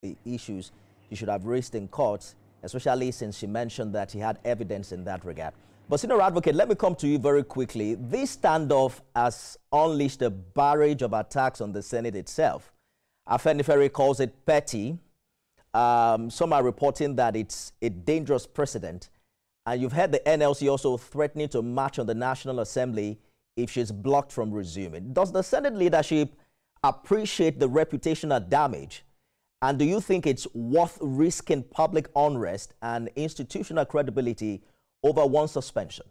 the issues she should have raised in court, especially since she mentioned that he had evidence in that regard. But senior advocate, let me come to you very quickly. This standoff has unleashed a barrage of attacks on the Senate itself. Afenifere calls it petty. Some are reporting that it's a dangerous precedent. And you've heard the NLC also threatening to march on the National Assembly if she's blocked from resuming. Does the Senate leadership appreciate the reputational damage? And do you think it's worth risking public unrest and institutional credibility over one suspension?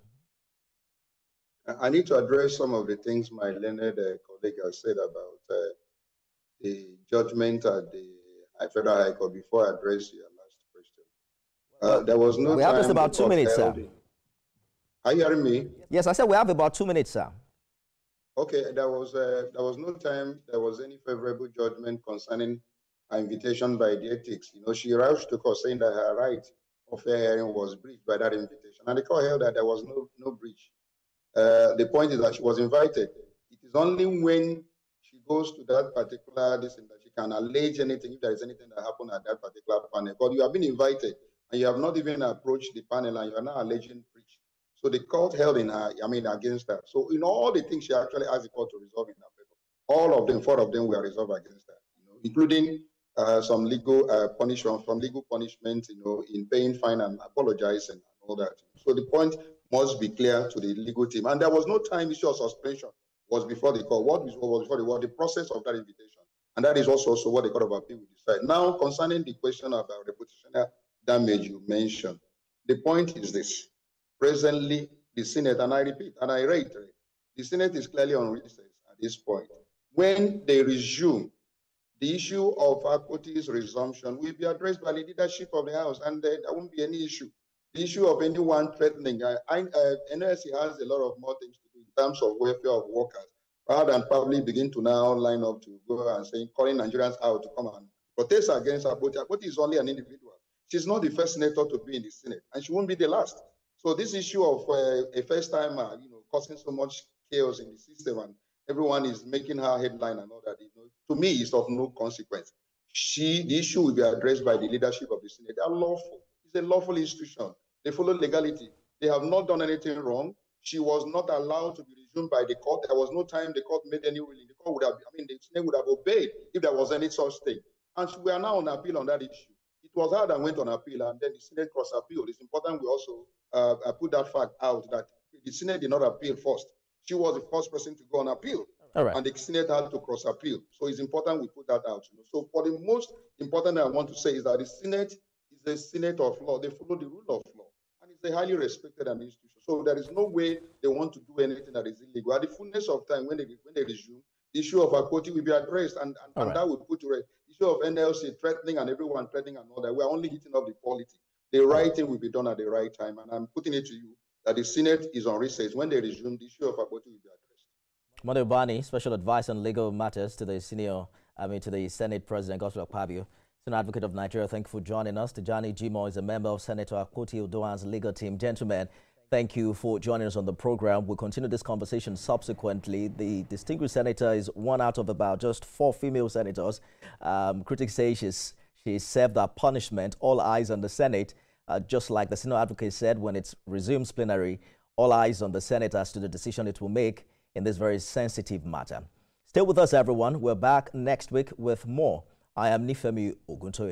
I need to address some of the things my learned colleague has said about the judgment at the Federal High Court before I address your last question. There was no we have just about 2 minutes, sir. Are you hearing me? Yes, I said we have about 2 minutes, sir. Okay, there was no time there was any favorable judgment concerning her invitation by the ethics. You know, she rushed to court saying that her right of fair hearing was breached by that invitation, and the court held that there was no breach. The point is that she was invited. It is only when she goes to that particular that she can allege anything if there is anything that happened at that particular panel. But you have been invited and you have not even approached the panel and you are now alleging breach. So the court held against her. So in all the things she actually asked the court to resolve in her favor, all of them, 4 of them were resolved against her, including some legal punishment, in paying fine and apologizing and all that. So the point must be clear to the legal team. And there was no time issue of suspension was before the court. What was before the court? The process of that invitation. And that is also what the Court of Appeal will decide. Now, concerning the question about reputational damage you mentioned, the point is this. Presently, the Senate, and I repeat, and I reiterate, the Senate is clearly on recess at this point. When they resume, the issue of Akpoti's resumption will be addressed by the leadership of the House, and there won't be any issue. The issue of anyone threatening, NLC has a lot of more things to do in terms of welfare of workers, rather than probably begin to now line up to go and say, calling Nigerians out to come and protest against Akpoti. Akpoti is only an individual. She's not the first senator to be in the Senate, and she won't be the last. So this issue of a first-timer, causing so much chaos in the system, and everyone is making her headline and all that, to me, is of no consequence. The issue will be addressed by the leadership of the Senate. They are lawful. It's a lawful institution. They follow legality. They have not done anything wrong. She was not allowed to be resumed by the court. There was no time the court made any ruling. The court would have, the Senate would have obeyed if there was any such thing. And we are now on appeal on that issue. It was her that went on appeal, and then the Senate cross-appealed. It's important we also put that fact out that the Senate did not appeal first. She was the first person to go on appeal. All right. And the Senate had to cross-appeal. So it's important we put that out. So for the most important thing I want to say is that the Senate is a Senate of law. They follow the rule of law. And it's a highly respected institution. So there is no way they want to do anything that is illegal. At the fullness of time, when they resume, the issue of Akpoti will be addressed, and that will put to rest. The issue of NLC threatening and everyone threatening and all that. We are only hitting up the politics. The right thing will be done at the right time. And I'm putting it to you that the Senate is on recess. When they resume, the issue of Akpoti will be addressed. Ubani, Special Advisor on Legal Matters to the Senate President, Gospel Akpabio, Senior Advocate of Nigeria, thank you for joining us. Tijani Jimo is a member of Senator Akpoti-Uduaghan's legal team. Gentlemen, thank you for joining us on the program. We'll continue this conversation subsequently. The distinguished senator is one out of about just 4 female senators. Critics say she served her punishment. All eyes on the Senate, just like the senior advocate said, when it resumes plenary, all eyes on the Senate as to the decision it will make in this very sensitive matter. Stay with us, everyone. We're back next week with more. I am Nifemi Oguntoye.